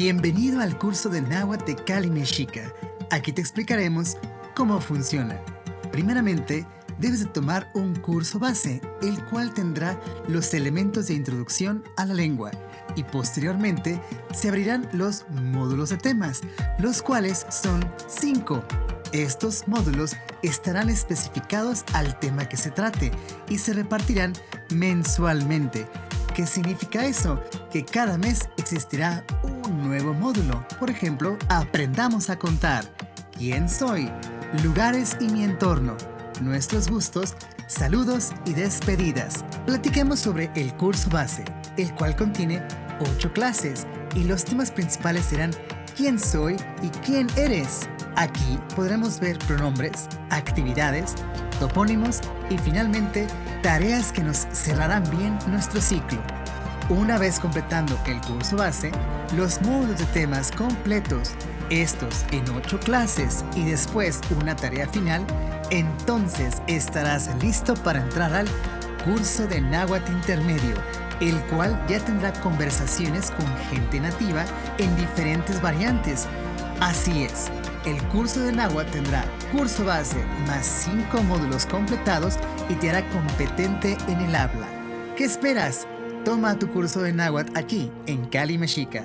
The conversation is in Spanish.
Bienvenido al curso de náhuatl de Cali Mexica. Aquí te explicaremos cómo funciona. Primeramente, debes de tomar un curso base, el cual tendrá los elementos de introducción a la lengua. Y posteriormente, se abrirán los módulos de temas, los cuales son 5. Estos módulos estarán especificados al tema que se trate y se repartirán mensualmente. ¿Qué significa eso? Que cada mes existirá un nuevo módulo. Por ejemplo, aprendamos a contar. ¿Quién soy? Lugares y mi entorno. Nuestros gustos, saludos y despedidas. Platiquemos sobre el curso base, el cual contiene 8 clases y los temas principales serán ¿quién soy y quién eres? Aquí podremos ver pronombres, actividades, topónimos y finalmente tareas que nos cerrarán bien nuestro ciclo. Una vez completando el curso base, los módulos de temas completos, estos en 8 clases y después una tarea final, entonces estarás listo para entrar al curso de náhuatl intermedio, el cual ya tendrá conversaciones con gente nativa en diferentes variantes. Así es, el curso de náhuatl tendrá curso base más 5 módulos completados y te hará competente en el habla. ¿Qué esperas? Toma tu curso de náhuatl aquí en Cali Mexica.